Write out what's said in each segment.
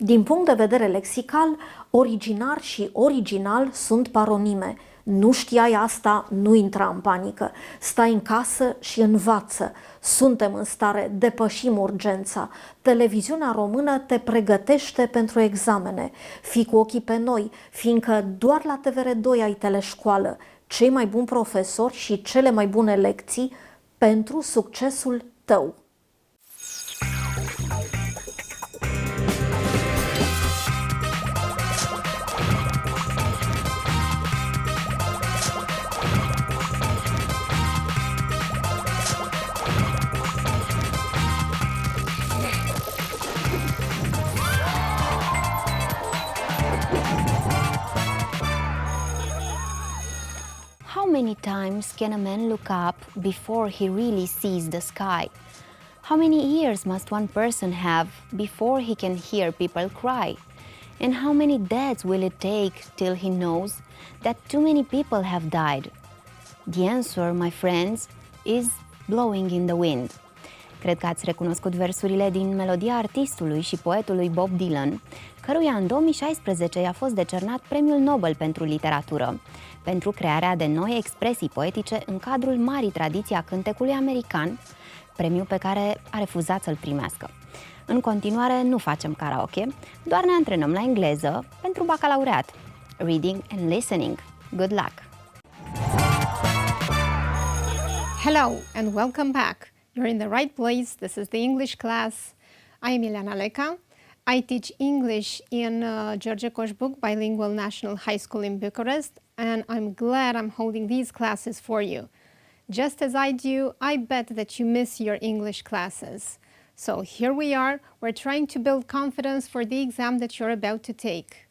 Din punct de vedere lexical, originar și original sunt paronime. Nu știai asta, nu intra în panică. Stai în casă și învață. Suntem în stare, depășim urgența. Televiziunea română te pregătește pentru examene. Fii cu ochii pe noi, fiindcă doar la TVR2 ai teleșcoală. Cei mai buni profesori și cele mai bune lecții pentru succesul tău. How many times can a man look up before he really sees the sky? How many ears must one person have before he can hear people cry? And how many deaths will it take till he knows that too many people have died? The answer, my friends, is blowing in the wind. Cred că ați recunoscut versurile din melodia artistului și poetului Bob Dylan, căruia în 2016 i-a fost decernat Premiul Nobel pentru literatură, pentru crearea de noi expresii poetice în cadrul marii tradiții a cântecului american, premiu pe care a refuzat să-l primească. În continuare, nu facem karaoke, doar ne antrenăm la engleză pentru bacalaureat. Reading and listening. Good luck! Hello and welcome back. You're in the right place. This is the English class. I am Ileana Leca. I teach English in George Coșbuc Bilingual National High School in Bucharest, and I'm glad I'm holding these classes for you. Just as I do, I bet that you miss your English classes. So here we are, we're trying to build confidence for the exam that you're about to take.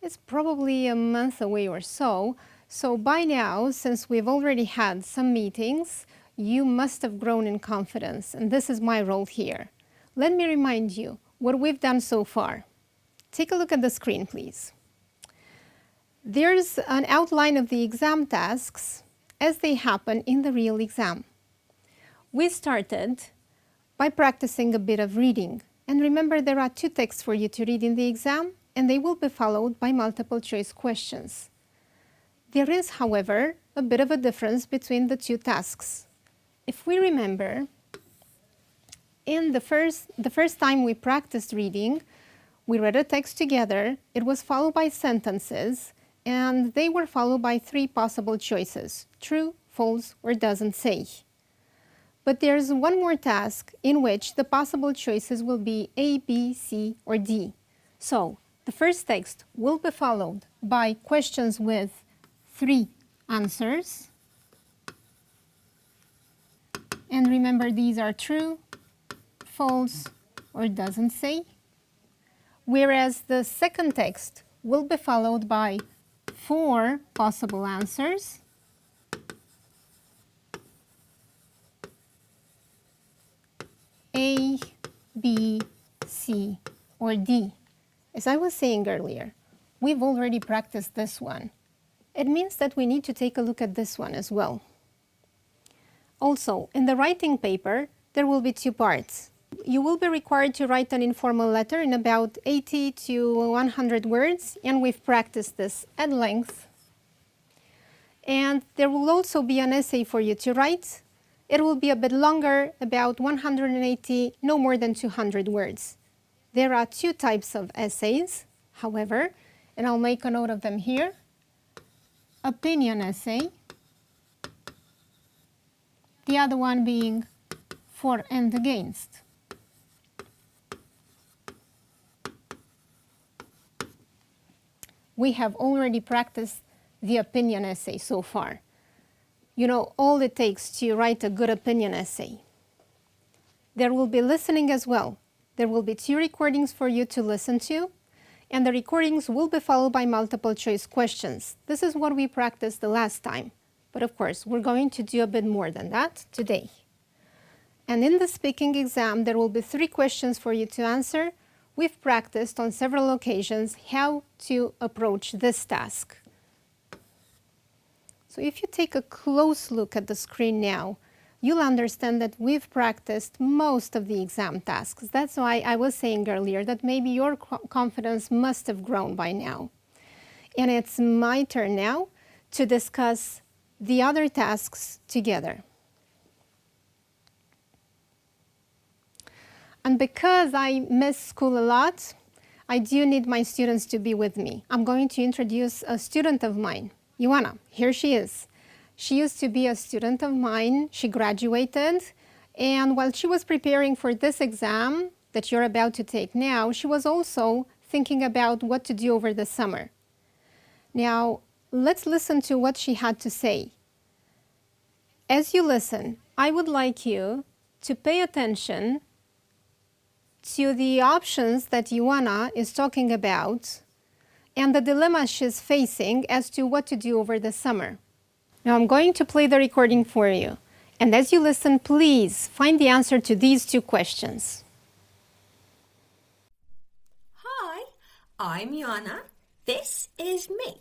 It's probably a month away or so, so by now, since we've already had some meetings, you must have grown in confidence, and this is my role here. Let me remind you what we've done so far. Take a look at the screen, please. There's an outline of the exam tasks as they happen in the real exam. We started by practicing a bit of reading. And remember, there are two texts for you to read in the exam, and they will be followed by multiple choice questions. There is, however, a bit of a difference between the two tasks. If we remember, in the first time we practiced reading, we read a text together, it was followed by sentences, and they were followed by three possible choices: true, false, or doesn't say. But there's one more task in which the possible choices will be A, B, C, or D. So the first text will be followed by questions with three answers. And remember, these are true, false, or doesn't say. Whereas the second text will be followed by four possible answers. A, B, C, or D. As I was saying earlier, we've already practiced this one. It means that we need to take a look at this one as well. Also, in the writing paper, there will be two parts. You will be required to write an informal letter in about 80 to 100 words, and we've practiced this at length. And there will also be an essay for you to write. It will be a bit longer, about 180, no more than 200 words. There are two types of essays, however, and I'll make a note of them here. Opinion essay, the other one being for and against. We have already practiced the opinion essay so far. You know all it takes to write a good opinion essay. There will be listening as well. There will be two recordings for you to listen to, and the recordings will be followed by multiple choice questions. This is what we practiced the last time. But of course, we're going to do a bit more than that today. And in the speaking exam, there will be three questions for you to answer. We've practiced on several occasions how to approach this task. So if you take a close look at the screen now, you'll understand that we've practiced most of the exam tasks. That's why I was saying earlier that maybe your confidence must have grown by now. And it's my turn now to discuss the other tasks together. And because I miss school a lot, I do need my students to be with me. I'm going to introduce a student of mine, Ioana. Here she is. She used to be a student of mine. She graduated, and while she was preparing for this exam that you're about to take now, she was also thinking about what to do over the summer. Now, let's listen to what she had to say. As you listen, I would like you to pay attention to the options that Ioana is talking about and the dilemma she's facing as to what to do over the summer. Now I'm going to play the recording for you. And as you listen, please find the answer to these two questions. Hi, I'm Ioana. This is me.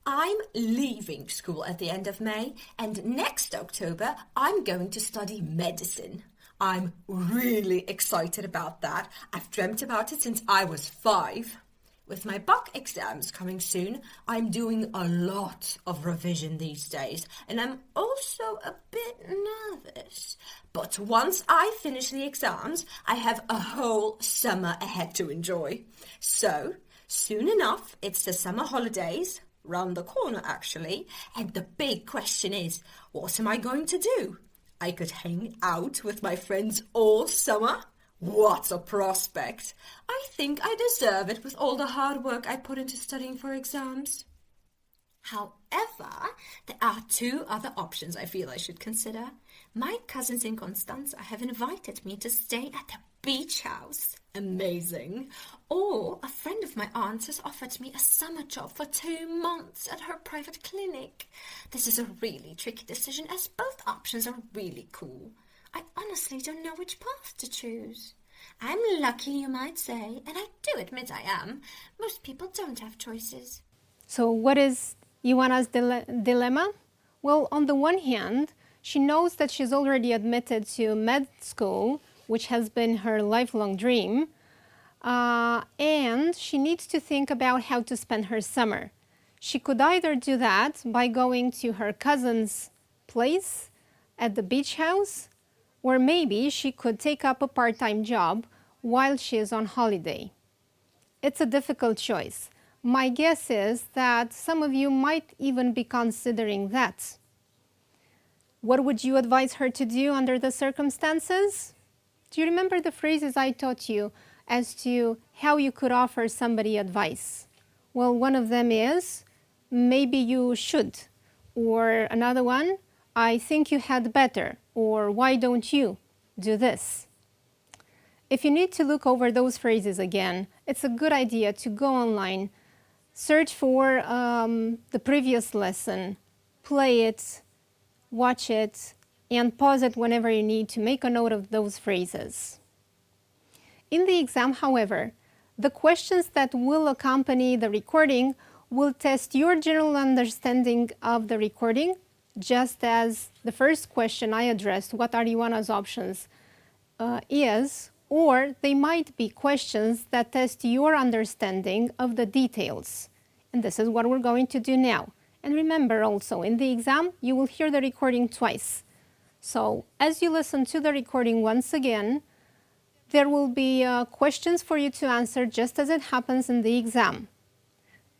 I'm leaving school at the end of May, and next October I'm going to study medicine. I'm really excited about that. I've dreamt about it since I was 5. With my BOC exams coming soon, I'm doing a lot of revision these days, and I'm also a bit nervous. But once I finish the exams, I have a whole summer ahead to enjoy. So, soon enough, it's the summer holidays, round the corner actually, and the big question is, what am I going to do? I could hang out with my friends all summer. What a prospect! I think I deserve it with all the hard work I put into studying for exams. However, there are 2 other options I feel I should consider. My cousins in Constanza have invited me to stay at the beach house. Amazing. Or a friend of my aunt's has offered me a summer job for 2 months at her private clinic. This is a really tricky decision as both options are really cool. I honestly don't know which path to choose. I'm lucky, you might say, and I do admit I am. Most people don't have choices. So what is Ioana's dilemma? Well, on the one hand, she knows that she's already admitted to med school, which has been her lifelong dream, and she needs to think about how to spend her summer. She could either do that by going to her cousin's place at the beach house, or maybe she could take up a part-time job while she is on holiday. It's a difficult choice. My guess is that some of you might even be considering that. What would you advise her to do under the circumstances? Do you remember the phrases I taught you as to how you could offer somebody advice? Well, one of them is, maybe you should. Or another one, I think you had better. Or why don't you do this? If you need to look over those phrases again, it's a good idea to go online, search for the previous lesson, play it, watch it, and pause it whenever you need to make a note of those phrases. In the exam, however, the questions that will accompany the recording will test your general understanding of the recording, just as the first question I addressed, what are Ioana's options, is, or they might be questions that test your understanding of the details. And this is what we're going to do now. And remember also, in the exam, you will hear the recording twice. So as you listen to the recording once again, there will be questions for you to answer just as it happens in the exam.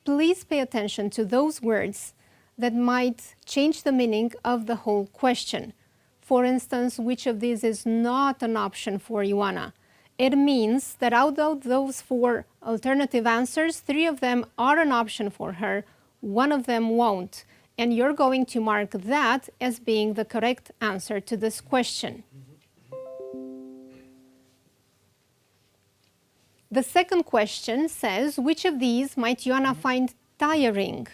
Please pay attention to those words that might change the meaning of the whole question. For instance, which of these is not an option for Ioana? It means that out of those 4 alternative answers, 3 of them are an option for her, 1 of them won't. And you're going to mark that as being the correct answer to this question. The second question says, which of these might Ioana find tiring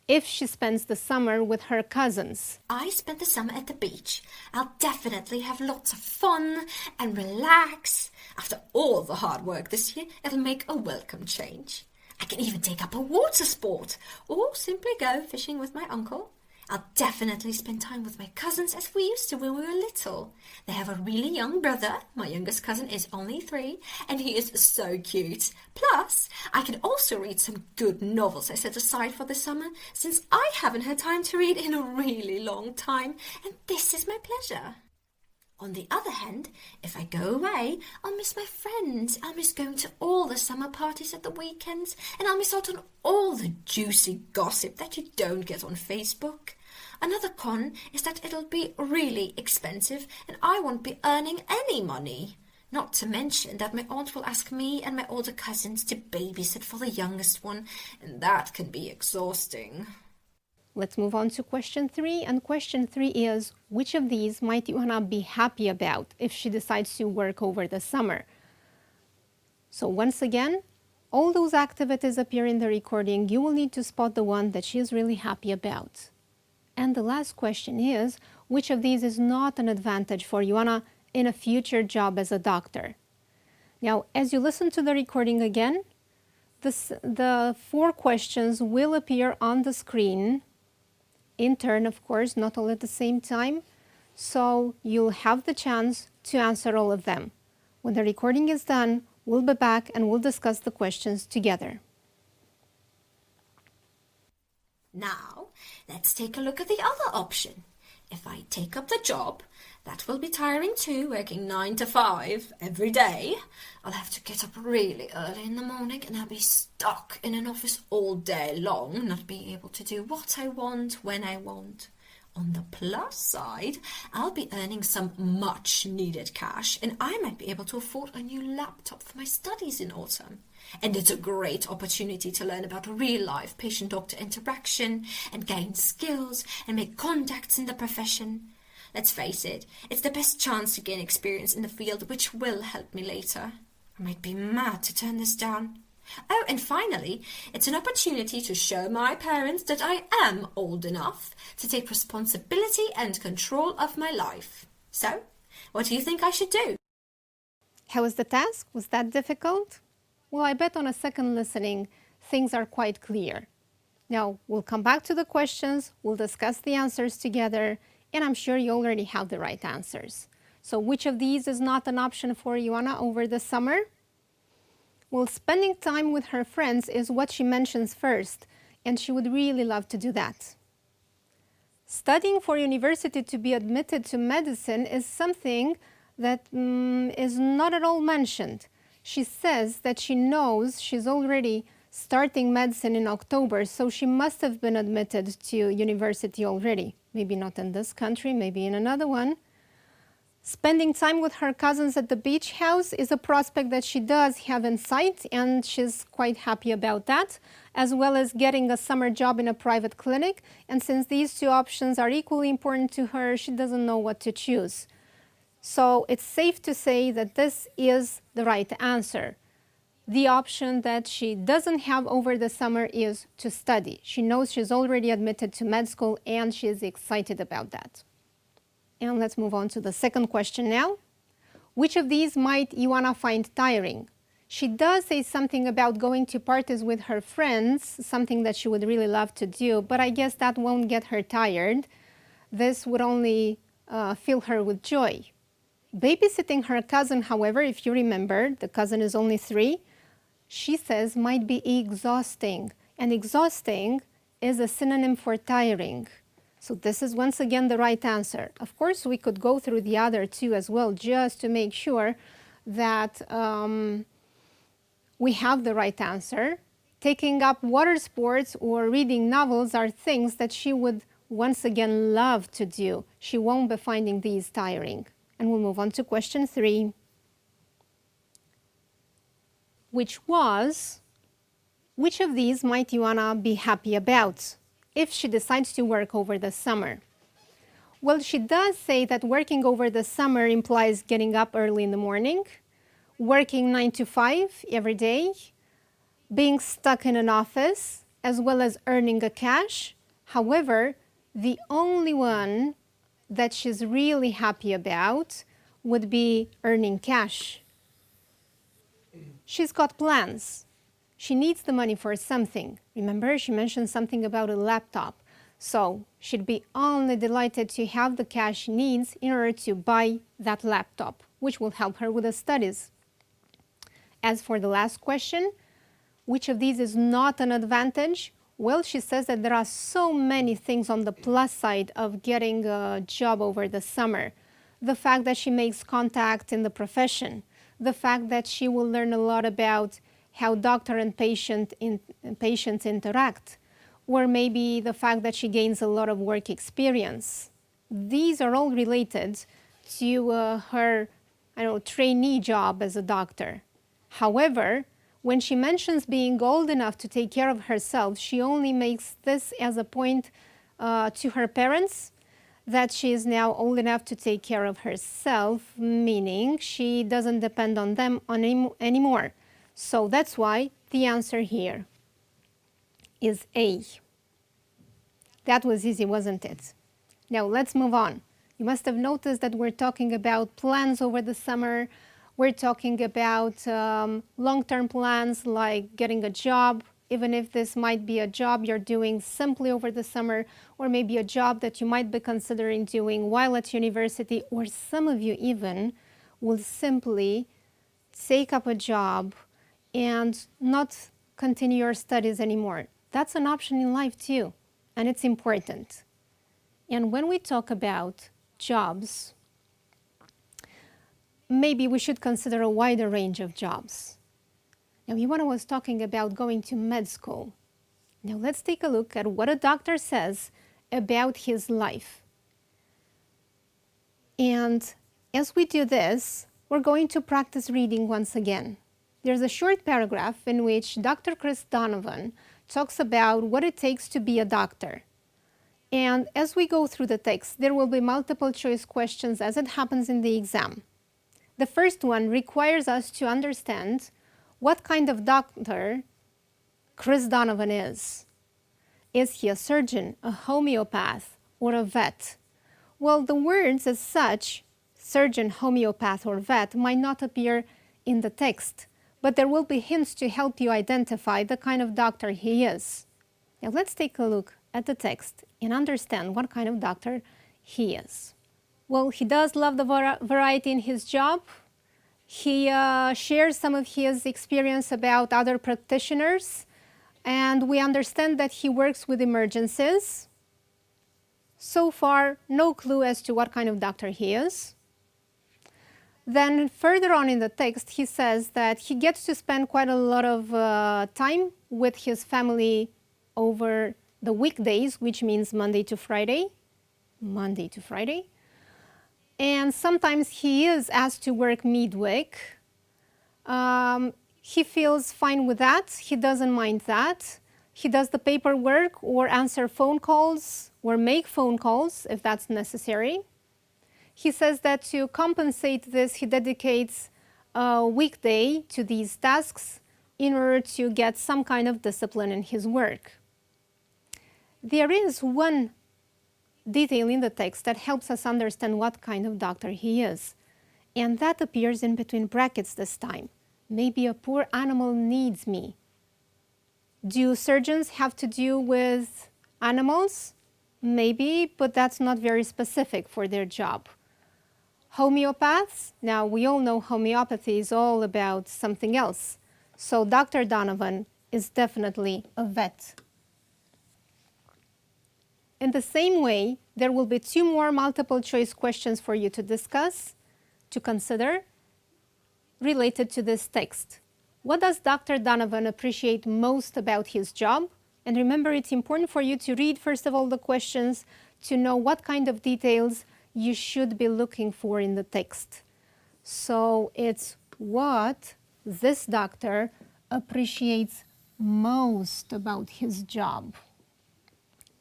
if she spends the summer with her cousins? I spent the summer at the beach. I'll definitely have lots of fun and relax. After all the hard work this year, it'll make a welcome change. I can even take up a water sport or simply go fishing with my uncle. I'll definitely spend time with my cousins as we used to when we were little. They have a really young brother. My youngest cousin is only 3, and he is so cute. Plus, I can also read some good novels I set aside for the summer, since I haven't had time to read in a really long time, and this is my pleasure. On the other hand, if I go away, I'll miss my friends. I'll miss going to all the summer parties at the weekends, and I'll miss out on all the juicy gossip that you don't get on Facebook. Another con is that it'll be really expensive, and I won't be earning any money. Not to mention that my aunt will ask me and my older cousins to babysit for the youngest one, and that can be exhausting. Let's move on to question 3. And question 3 is, which of these might Ioana be happy about if she decides to work over the summer? So once again, all those activities appear in the recording. You will need to spot the one that she is really happy about. And the last question is, which of these is not an advantage for Ioana in a future job as a doctor? Now, as you listen to the recording again, the 4 questions will appear on the screen in turn, of course, not all at the same time. So you'll have the chance to answer all of them. When the recording is done, we'll be back and we'll discuss the questions together. Now, let's take a look at the other option. If I take up the job, that will be tiring too, working 9 to 5 every day. I'll have to get up really early in the morning and I'll be stuck in an office all day long, not being able to do what I want when I want. On the plus side, I'll be earning some much needed cash and I might be able to afford a new laptop for my studies in autumn. And it's a great opportunity to learn about real-life patient-doctor interaction and gain skills and make contacts in the profession. Let's face it, it's the best chance to gain experience in the field, which will help me later. I might be mad to turn this down. Oh, and finally, it's an opportunity to show my parents that I am old enough to take responsibility and control of my life. So, what do you think I should do? How was the task? Was that difficult? Well, I bet on a second listening, things are quite clear. Now, we'll come back to the questions, we'll discuss the answers together, and I'm sure you already have the right answers. So which of these is not an option for Ioana over the summer? Well, spending time with her friends is what she mentions first, and she would really love to do that. Studying for university to be admitted to medicine is something that is not at all mentioned. She says that she knows she's already starting medicine in October, so she must have been admitted to university already. Maybe not in this country, maybe in another one. Spending time with her cousins at the beach house is a prospect that she does have in sight, and she's quite happy about that, as well as getting a summer job in a private clinic. And since these 2 options are equally important to her, she doesn't know what to choose. So it's safe to say that this is the right answer. The option that she doesn't have over the summer is to study. She knows she's already admitted to med school and she is excited about that. And let's move on to the second question now. Which of these might Ioana find tiring? She does say something about going to parties with her friends, something that she would really love to do, but I guess that won't get her tired. This would only fill her with joy. Babysitting her cousin, however, if you remember, the cousin is only 3, she says might be exhausting. And exhausting is a synonym for tiring. So this is once again the right answer. Of course, we could go through the other 2 as well, just to make sure that we have the right answer. Taking up water sports or reading novels are things that she would once again love to do. She won't be finding these tiring. And we'll move on to question 3, which was, which of these might Ioana be happy about if she decides to work over the summer? Well, she does say that working over the summer implies getting up early in the morning, working 9 to 5 every day, being stuck in an office, as well as earning a cash. However, the only one that she's really happy about would be earning cash. She's got plans. She needs the money for something. Remember, she mentioned something about a laptop. So she'd be only delighted to have the cash she needs in order to buy that laptop, which will help her with the studies. As for the last question, which of these is not an advantage? Well, she says that there are so many things on the plus side of getting a job over the summer. The fact that she makes contact in the profession, the fact that she will learn a lot about how doctor and patients interact, or maybe the fact that she gains a lot of work experience. These are all related to her, trainee job as a doctor. However, when she mentions being old enough to take care of herself, she only makes this as a point to her parents, that she is now old enough to take care of herself, meaning she doesn't depend on them anymore. So that's why the answer here is A. That was easy, wasn't it? Now let's move on. You must have noticed that we're talking about plans over the summer. We're talking about long-term plans like getting a job, even if this might be a job you're doing simply over the summer, or maybe a job that you might be considering doing while at university, or some of you even will simply take up a job and not continue your studies anymore. That's an option in life too, and it's important. And when we talk about jobs, maybe we should consider a wider range of jobs. Now, Ioana was talking about going to med school. Now, let's take a look at what a doctor says about his life. And as we do this, we're going to practice reading once again. There's a short paragraph in which Dr. Chris Donovan talks about what it takes to be a doctor. And as we go through the text, there will be multiple choice questions as it happens in the exam. The first one requires us to understand what kind of doctor Chris Donovan is. Is he a surgeon, a homeopath, or a vet? Well, the words as such, surgeon, homeopath, or vet, might not appear in the text, but there will be hints to help you identify the kind of doctor he is. Now let's take a look at the text and understand what kind of doctor he is. Well, he does love the variety in his job. He shares some of his experience about other practitioners, and we understand that he works with emergencies. So far, no clue as to what kind of doctor he is. Then further on in the text, he says that he gets to spend quite a lot of time with his family over the weekdays, which means Monday to Friday. And sometimes he is asked to work midweek. He feels fine with that. He doesn't mind that. He does the paperwork or answer phone calls or make phone calls if that's necessary. He says that to compensate this, he dedicates a weekday to these tasks in order to get some kind of discipline in his work. There is one detail in the text that helps us understand what kind of doctor he is, and that appears in between brackets this time. Maybe a poor animal needs me. Do surgeons have to do with animals? Maybe, but that's not very specific for their job. Homeopaths? Now, we all know homeopathy is all about something else. So Dr. Donovan is definitely a vet. In the same way, there will be 2 more multiple choice questions for you to discuss, to consider, related to this text. What does Dr. Donovan appreciate most about his job? And remember, it's important for you to read, first of all, the questions to know what kind of details you should be looking for in the text. So it's what this doctor appreciates most about his job.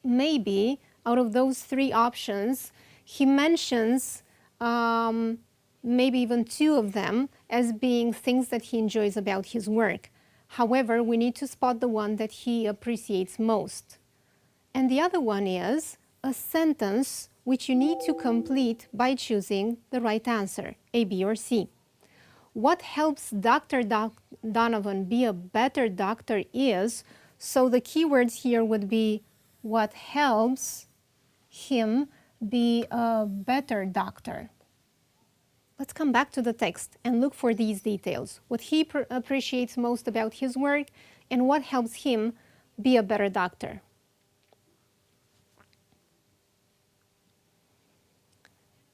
Maybe out of those 3 options, he mentions maybe even 2 of them as being things that he enjoys about his work. However, we need to spot the one that he appreciates most. And the other one is a sentence which you need to complete by choosing the right answer, A, B, or C. What helps Dr. Donovan be a better doctor is, so the keywords here would be what helps him be a better doctor. Let's come back to the text and look for these details. What he appreciates most about his work and what helps him be a better doctor.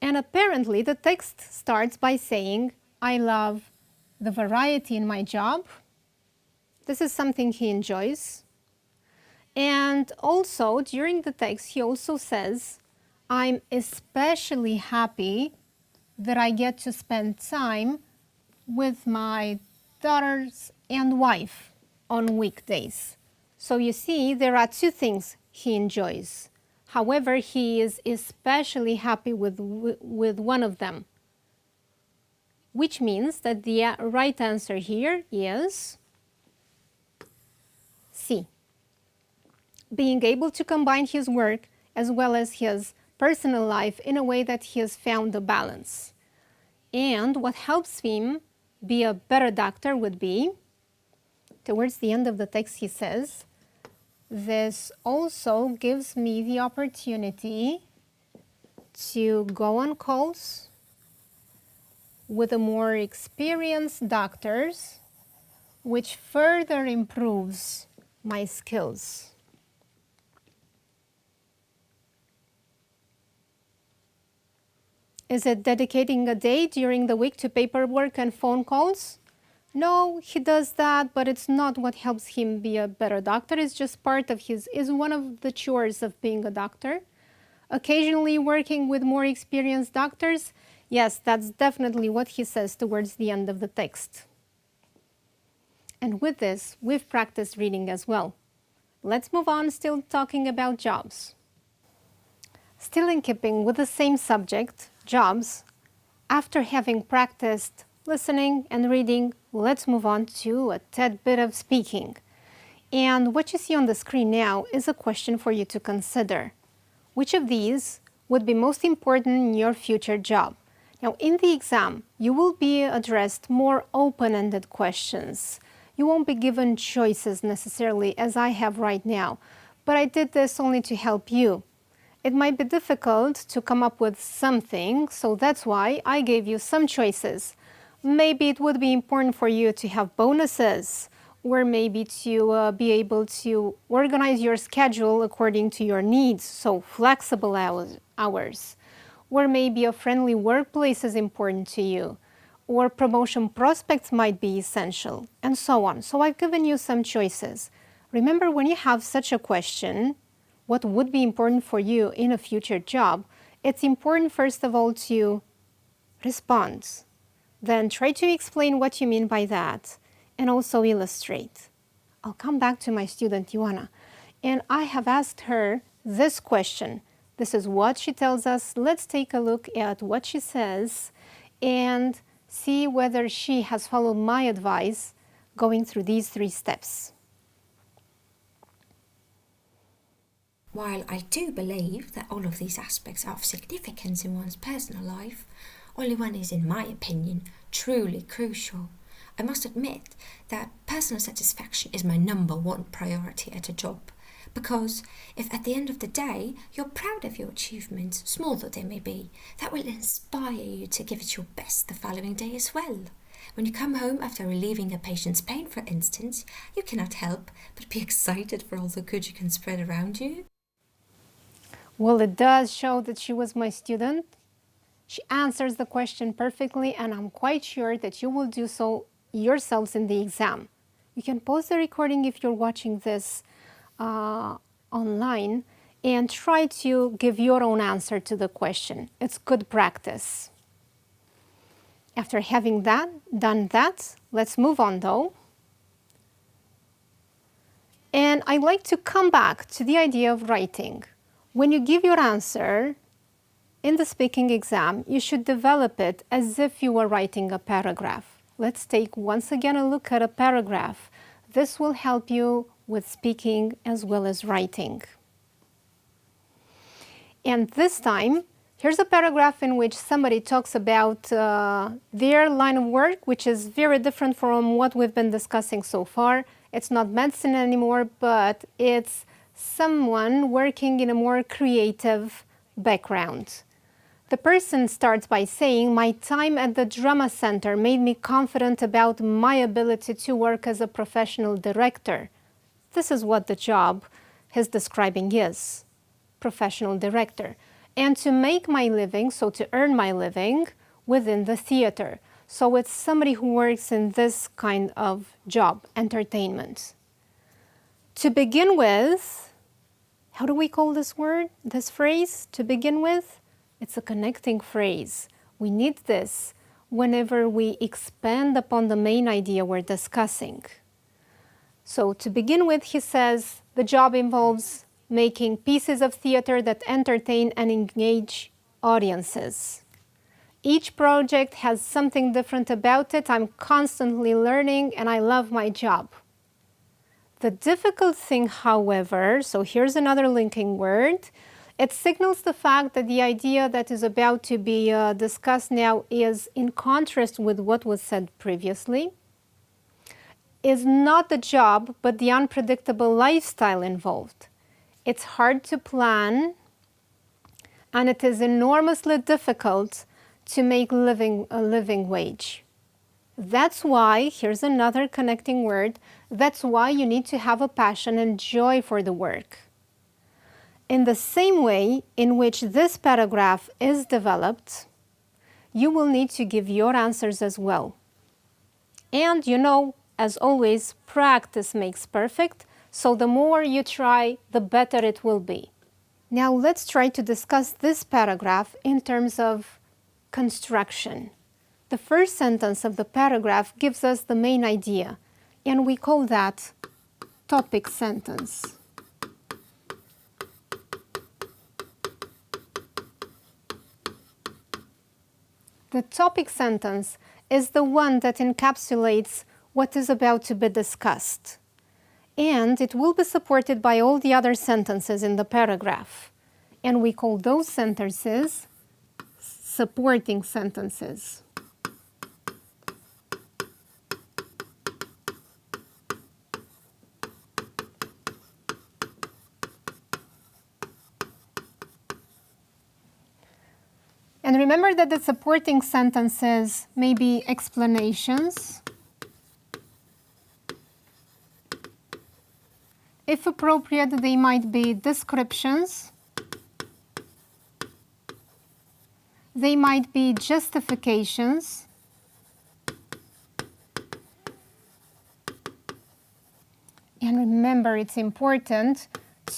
And apparently the text starts by saying, I love the variety in my job. This is something he enjoys. And also during the text he also says, I'm especially happy that I get to spend time with my daughters and wife on weekdays. So you see, there are two things he enjoys. However, he is especially happy with one of them, which means that the right answer here is C. Being able to combine his work as well as his personal life in a way that he has found a balance. And what helps him be a better doctor would be, towards the end of the text he says, this also gives me the opportunity to go on calls with the more experienced doctors, which further improves my skills. Is it dedicating a day during the week to paperwork and phone calls? No, he does that, but it's not what helps him be a better doctor. It's just part of is one of the chores of being a doctor. Occasionally working with more experienced doctors, yes, that's definitely what he says towards the end of the text. And with this, we've practiced reading as well. Let's move on, still talking about jobs. Still in keeping with the same subject, jobs, after having practiced listening and reading, let's move on to a tad bit of speaking. And what you see on the screen now is a question for you to consider. Which of these would be most important in your future job? Now, in the exam, you will be addressed more open-ended questions. You won't be given choices necessarily as I have right now, but I did this only to help you. It might be difficult to come up with something, so that's why I gave you some choices. Maybe it would be important for you to have bonuses, or maybe to be able to organize your schedule according to your needs, so flexible hours. Or maybe a friendly workplace is important to you, or promotion prospects might be essential, and so on. So I've given you some choices. Remember, when you have such a question, what would be important for you in a future job, it's important first of all to respond. Then try to explain what you mean by that and also illustrate. I'll come back to my student Ioana, and I have asked her this question. This is what she tells us. Let's take a look at what she says and see whether she has followed my advice going through these 3 steps. While I do believe that all of these aspects are of significance in one's personal life, only one is, in my opinion, truly crucial. I must admit that personal satisfaction is my #1 priority at a job, because if at the end of the day you're proud of your achievements, small though they may be, that will inspire you to give it your best the following day as well. When you come home after relieving a patient's pain, for instance, you cannot help but be excited for all the good you can spread around you. Well, it does show that she was my student. She answers the question perfectly, and I'm quite sure that you will do so yourselves in the exam. You can pause the recording if you're watching this online and try to give your own answer to the question. It's good practice. After having done that, let's move on though. And I'd like to come back to the idea of writing. When you give your answer in the speaking exam, you should develop it as if you were writing a paragraph. Let's take once again a look at a paragraph. This will help you with speaking as well as writing. And this time, here's a paragraph in which somebody talks about their line of work, which is very different from what we've been discussing so far. It's not medicine anymore, but it's someone working in a more creative background. The person starts by saying, "My time at the drama center made me confident about my ability to work as a professional director." This is what the job he's describing is, professional director. And to make my living, so to earn my living within the theater. So it's somebody who works in this kind of job, entertainment. To begin with, how do we call this word, this phrase, to begin with? It's a connecting phrase. We need this whenever we expand upon the main idea we're discussing. So to begin with, he says, the job involves making pieces of theater that entertain and engage audiences. Each project has something different about it. I'm constantly learning and I love my job. The difficult thing, however, so here's another linking word, it signals the fact that the idea that is about to be discussed now is in contrast with what was said previously, is not the job, but the unpredictable lifestyle involved. It's hard to plan, and it is enormously difficult to make a living wage. That's why, here's another connecting word, that's why you need to have a passion and joy for the work. In the same way in which this paragraph is developed, you will need to give your answers as well. And you know, as always, practice makes perfect, so the more you try, the better it will be. Now let's try to discuss this paragraph in terms of construction. The first sentence of the paragraph gives us the main idea, and we call that topic sentence. The topic sentence is the one that encapsulates what is about to be discussed, and it will be supported by all the other sentences in the paragraph, and we call those sentences supporting sentences. And remember that the supporting sentences may be explanations, if appropriate, they might be descriptions, they might be justifications, and remember, it's important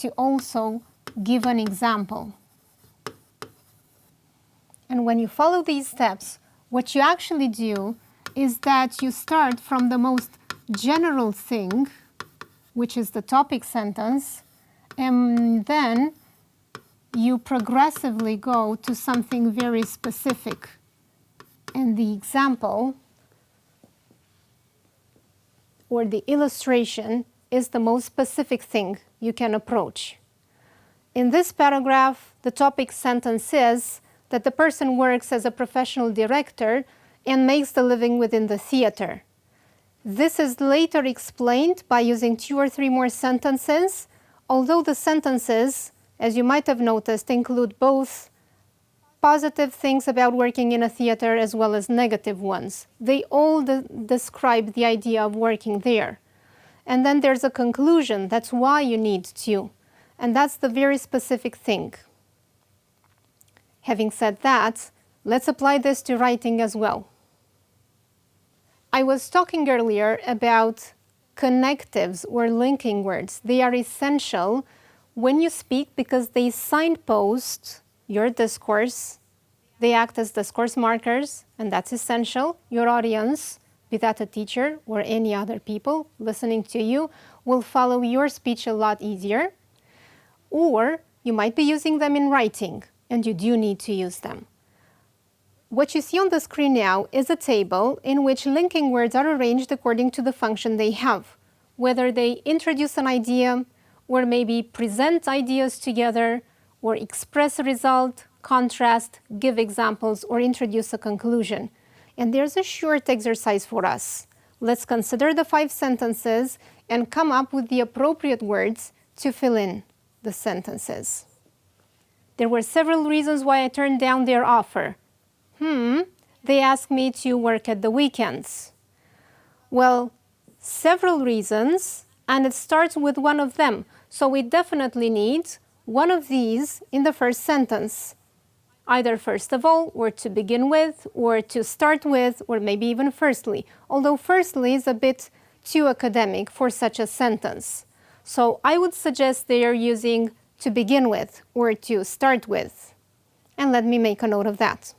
to also give an example. And when you follow these steps, what you actually do is that you start from the most general thing, which is the topic sentence, and then you progressively go to something very specific. And the example or the illustration is the most specific thing you can approach. In this paragraph, the topic sentence is that the person works as a professional director and makes the living within the theater. This is later explained by using 2 or 3 more sentences, although the sentences, as you might have noticed, include both positive things about working in a theater as well as negative ones. They all describe the idea of working there. And then there's a conclusion, that's why you need to. And that's the very specific thing. Having said that, let's apply this to writing as well. I was talking earlier about connectives or linking words. They are essential when you speak because they signpost your discourse. They act as discourse markers, and that's essential. Your audience, be that a teacher or any other people listening to you, will follow your speech a lot easier. Or you might be using them in writing, and you do need to use them. What you see on the screen now is a table in which linking words are arranged according to the function they have, whether they introduce an idea, or maybe present ideas together, or express a result, contrast, give examples, or introduce a conclusion. And there's a short exercise for us. Let's consider the 5 sentences and come up with the appropriate words to fill in. the sentences. There were several reasons why I turned down their offer. They asked me to work at the weekends. Well, several reasons, and it starts with one of them. So we definitely need one of these in the first sentence. Either first of all, or to begin with, or to start with, or maybe even firstly. Although firstly is a bit too academic for such a sentence. So I would suggest they are using to begin with or to start with. And let me make a note of that.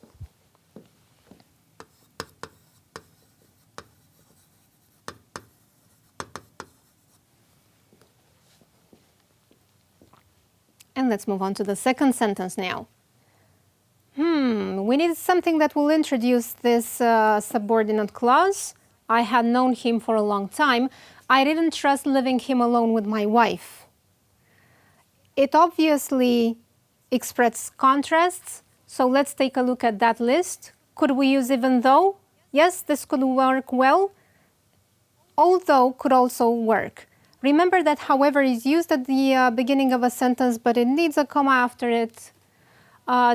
And let's move on to the second sentence now. We need something that will introduce this subordinate clause. I had known him for a long time. I didn't trust leaving him alone with my wife. It obviously expresses contrasts, so let's take a look at that list. Could we use even though? Yes, this could work well. Although could also work. Remember that however is used at the beginning of a sentence, but it needs a comma after it.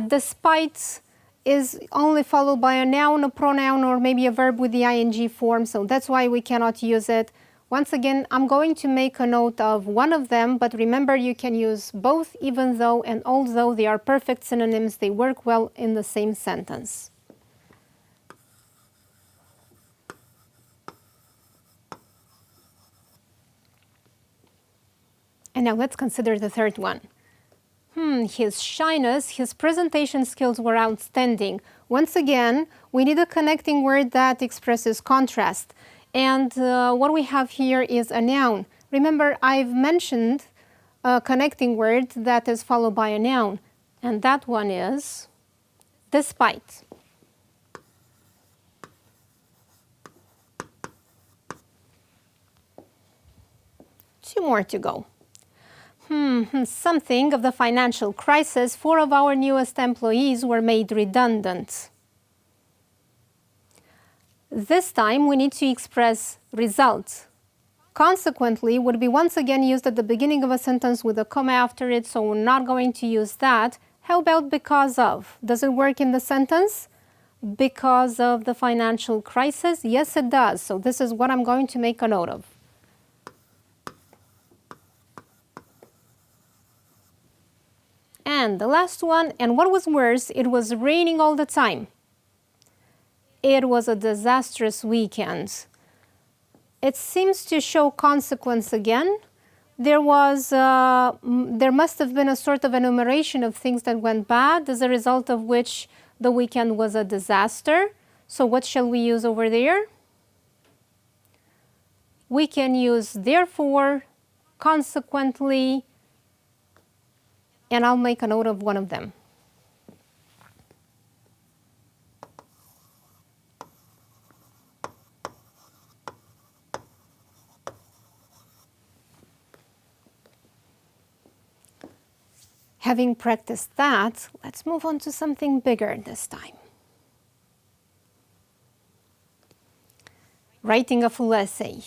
Despite is only followed by a noun, a pronoun, or maybe a verb with the ing form, so that's why we cannot use it. Once again, I'm going to make a note of one of them, but remember you can use both even though and although. They are perfect synonyms. They work well in the same sentence. And now let's consider the third one. His shyness, his presentation skills were outstanding. Once again, we need a connecting word that expresses contrast. And what we have here is a noun. Remember, I've mentioned a connecting word that is followed by a noun. And that one is despite. Two more to go. Something of the financial crisis, 4 of our newest employees were made redundant. This time we need to express result. Consequently would be once again used at the beginning of a sentence with a comma after it, so we're not going to use that. How about because of? Does it work in the sentence? Because of the financial crisis? Yes, it does. So this is what I'm going to make a note of. And the last one, and what was worse, it was raining all the time. It was a disastrous weekend. It seems to show consequence again. There must have been a sort of enumeration of things that went bad, as a result of which the weekend was a disaster. So what shall we use over there? We can use therefore, consequently, and I'll make a note of one of them. Having practiced that, let's move on to something bigger this time. Writing a full essay.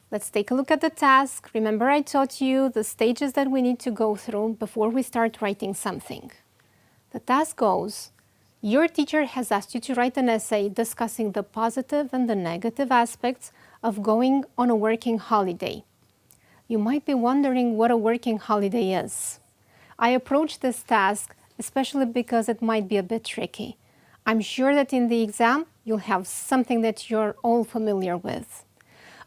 Let's take a look at the task. Remember, I taught you the stages that we need to go through before we start writing something. The task goes, your teacher has asked you to write an essay discussing the positive and the negative aspects of going on a working holiday. You might be wondering what a working holiday is. I approach this task especially because it might be a bit tricky. I'm sure that in the exam, you'll have something that you're all familiar with.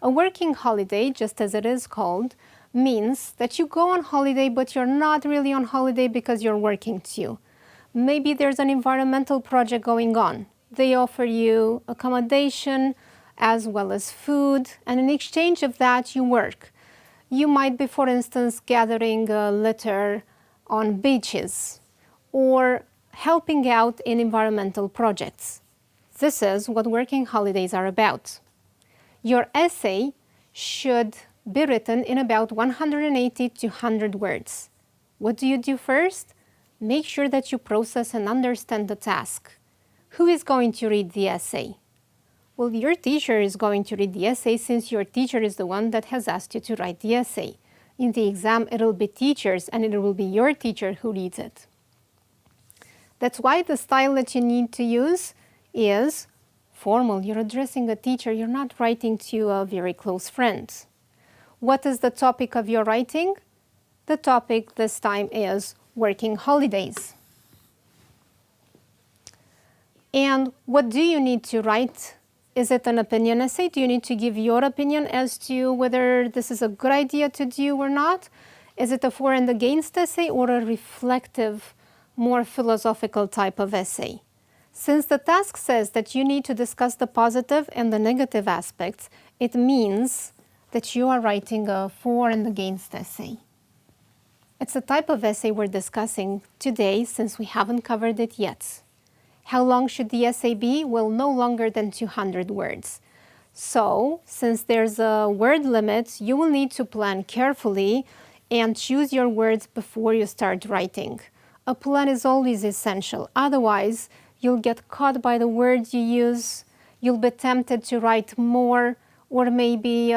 A working holiday, just as it is called, means that you go on holiday, but you're not really on holiday because you're working too. Maybe there's an environmental project going on. They offer you accommodation as well as food, and in exchange of that, you work. You might be, for instance, gathering litter on beaches or helping out in environmental projects. This is what working holidays are about. Your essay should be written in about 180 to 100 words. What do you do first? Make sure that you process and understand the task. Who is going to read the essay? Well, your teacher is going to read the essay, since your teacher is the one that has asked you to write the essay. In the exam, it will be teachers, and it will be your teacher who reads it. That's why the style that you need to use is formal. You're addressing a teacher. You're not writing to a very close friend. What is the topic of your writing? The topic this time is working holidays. And what do you need to write? Is it an opinion essay? Do you need to give your opinion as to whether this is a good idea to do or not? Is it a for and against essay or a reflective, more philosophical type of essay? Since the task says that you need to discuss the positive and the negative aspects, it means that you are writing a for and against essay. It's a type of essay we're discussing today since we haven't covered it yet. How long should the essay be? Well, no longer than 200 words. So, since there's a word limit, you will need to plan carefully and choose your words before you start writing. A plan is always essential. Otherwise, you'll get caught by the words you use, you'll be tempted to write more, or maybe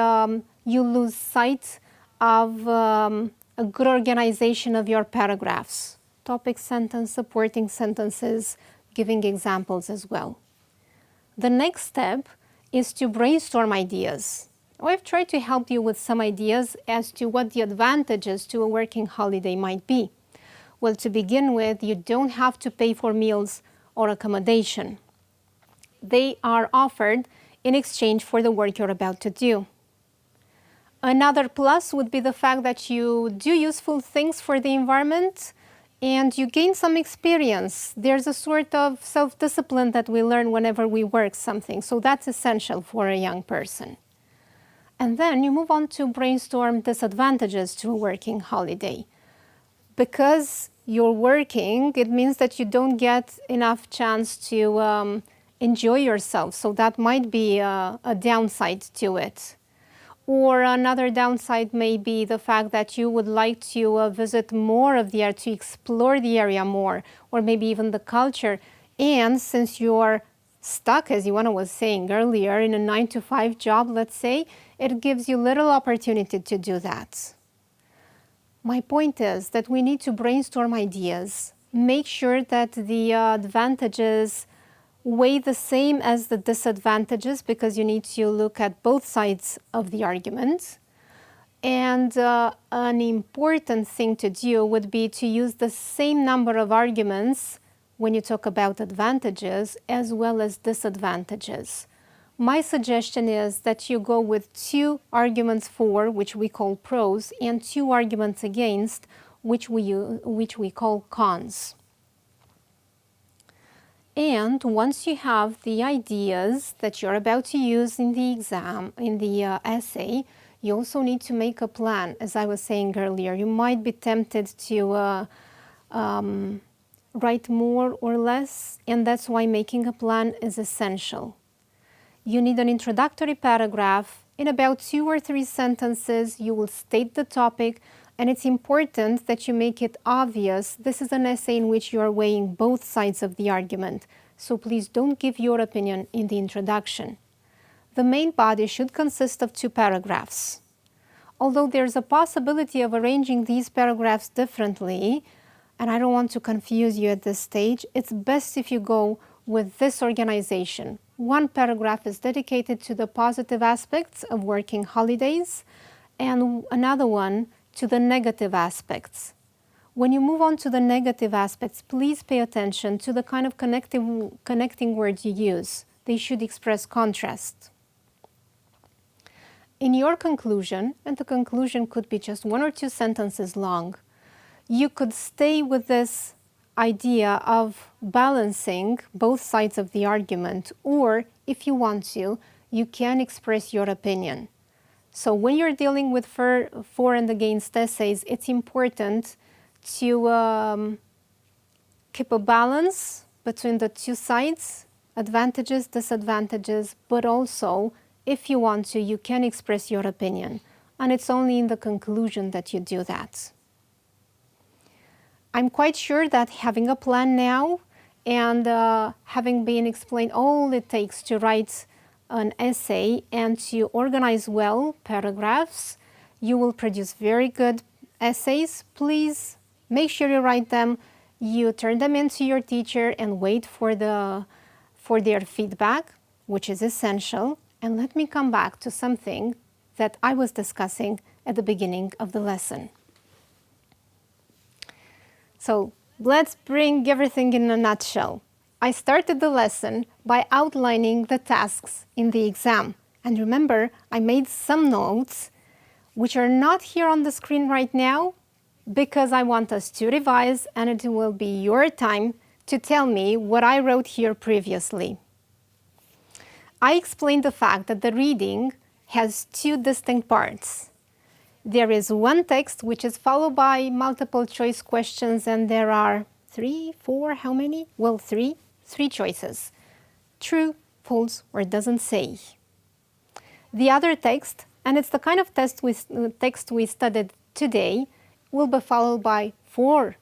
you lose sight of a good organization of your paragraphs. Topic sentence, supporting sentences, giving examples as well. The next step is to brainstorm ideas. I've tried to help you with some ideas as to what the advantages to a working holiday might be. Well, to begin with, you don't have to pay for meals or accommodation. They are offered in exchange for the work you're about to do. Another plus would be the fact that you do useful things for the environment and you gain some experience. There's a sort of self-discipline that we learn whenever we work something, so that's essential for a young person. And then you move on to brainstorm disadvantages to a working holiday. Because you're working, it means that you don't get enough chance to enjoy yourself, so that might be a downside to it. Or another downside may be the fact that you would like to visit more of the area, to explore the area more, or maybe even the culture. And since you're stuck, as Ioana was saying earlier, in a 9-to-5 job, let's say, it gives you little opportunity to do that. My point is that we need to brainstorm ideas, make sure that the advantages weigh the same as the disadvantages, because you need to look at both sides of the argument. And an important thing to do would be to use the same number of arguments when you talk about advantages as well as disadvantages. My suggestion is that you go with 2 arguments for, which we call pros, and 2 arguments against, which we call cons. And once you have the ideas that you're about to use in the exam, in the essay, you also need to make a plan. As I was saying earlier, you might be tempted to write more or less, and that's why making a plan is essential. You need an introductory paragraph. In about 2 or 3 sentences, you will state the topic, and it's important that you make it obvious. This is an essay in which you are weighing both sides of the argument, so please don't give your opinion in the introduction. The main body should consist of 2 paragraphs. Although there's a possibility of arranging these paragraphs differently, and I don't want to confuse you at this stage, it's best if you go with this organization. 1 paragraph is dedicated to the positive aspects of working holidays, and another one to the negative aspects. When you move on to the negative aspects, please pay attention to the kind of connecting words you use. They should express contrast. In your conclusion, and the conclusion could be just 1 or 2 sentences long, you could stay with this idea of balancing both sides of the argument, or if you want to, you can express your opinion. So when you're dealing with for and against essays, it's important to keep a balance between the 2 sides, advantages, disadvantages, but also, if you want to, you can express your opinion. And it's only in the conclusion that you do that. I'm quite sure that having a plan now and having been explained all it takes to write an essay and to organize well paragraphs, you will produce very good essays. Please make sure you write them, you turn them into your teacher and wait for their feedback, which is essential. And let me come back to something that I was discussing at the beginning of the lesson. So let's bring everything in a nutshell. I started the lesson by outlining the tasks in the exam. And remember, I made some notes which are not here on the screen right now because I want us to revise, and it will be your time to tell me what I wrote here previously. I explained the fact that the reading has two distinct parts. There is one text which is followed by multiple choice questions, and there are how many? Well, three choices. True, false, or doesn't say. The other text, and it's the kind of text we studied today, will be followed by four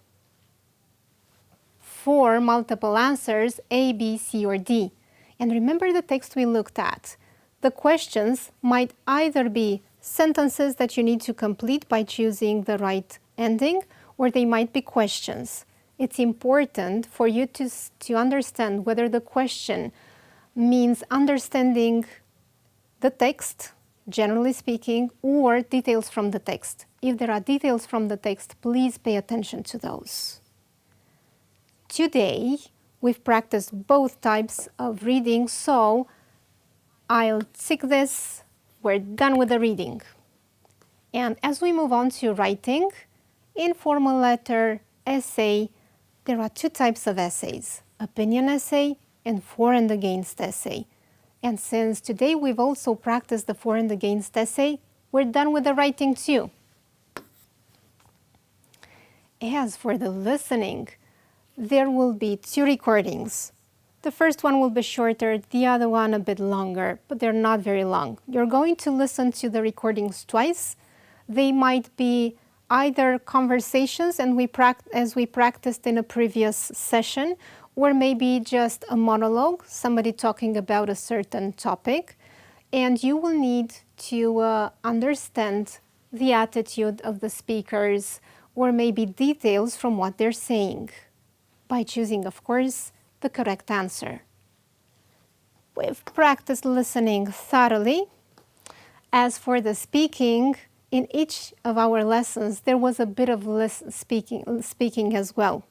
multiple answers, A, B, C, or D. And remember the text we looked at. The questions might either be sentences that you need to complete by choosing the right ending, or they might be questions. It's important for you to understand whether the question means understanding the text, generally speaking, or details from the text. If there are details from the text, please pay attention to those. Today, we've practiced both types of reading, so I'll tick this. We're done with the reading. And as we move on to writing, informal letter, essay, there are two types of essays, opinion essay and for and against essay. And since today we've also practiced the for and against essay, we're done with the writing too. As for the listening, there will be two recordings. The first one will be shorter, the other one a bit longer, but they're not very long. You're going to listen to the recordings twice. They might be either conversations as we practiced in a previous session, or maybe just a monologue, somebody talking about a certain topic. And you will need to understand the attitude of the speakers, or maybe details from what they're saying, by choosing, of course, the correct answer. We've practiced listening thoroughly. As for the speaking, in each of our lessons, there was a bit of speaking as well.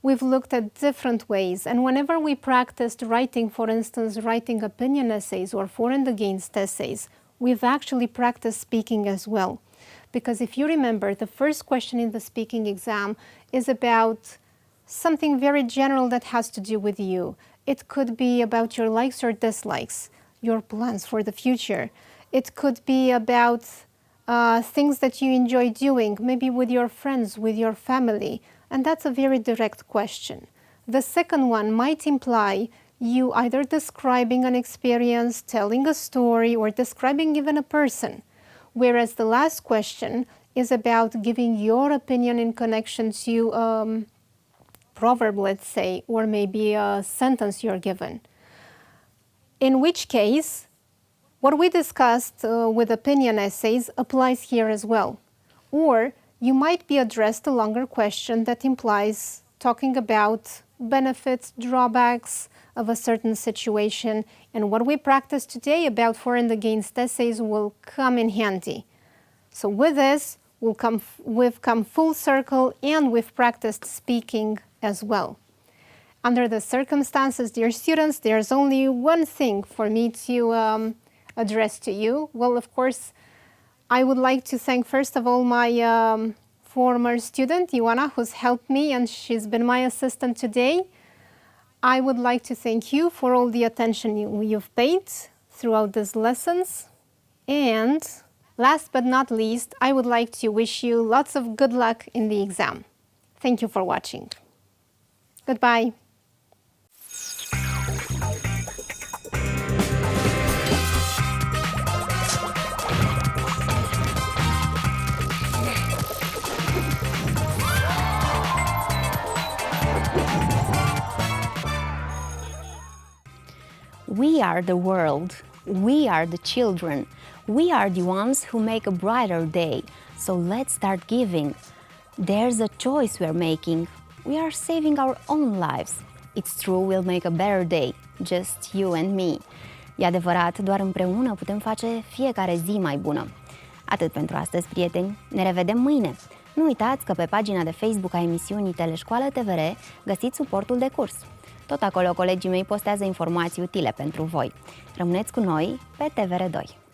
We've looked at different ways, and whenever we practiced writing, for instance, writing opinion essays or for and against essays, we've actually practiced speaking as well. Because if you remember, the first question in the speaking exam is about something very general that has to do with you. It could be about your likes or dislikes, your plans for the future. It could be about things that you enjoy doing, maybe with your friends, with your family, and that's a very direct question. The second one might imply you either describing an experience, telling a story, or describing even a person, whereas the last question is about giving your opinion in connection to a proverb, let's say, or maybe a sentence you're given. In which case, what we discussed with opinion essays applies here as well. Or you might be addressed a longer question that implies talking about benefits, drawbacks of a certain situation, and what we practice today about for and against essays will come in handy. So with this, we've come full circle, and we've practiced speaking as well. Under the circumstances, dear students, there's only one thing for me to address to you. Well, of course, I would like to thank first of all my former student, Ioana, who's helped me, and she's been my assistant today. I would like to thank you for all the attention you've paid throughout these lessons. And last but not least, I would like to wish you lots of good luck in the exam. Thank you for watching. Goodbye. We are the world. We are the children. We are the ones who make a brighter day, so let's start giving. There's a choice we're making. We are saving our own lives. It's true, we'll make a better day, just you and me. E adevărat, doar împreună putem face fiecare zi mai bună. Atât pentru astăzi, prieteni, ne revedem mâine! Nu uitați că pe pagina de Facebook a emisiunii Teleșcoală TVR găsiți suportul de curs. Tot acolo colegii mei postează informații utile pentru voi. Rămâneți cu noi pe TVR2.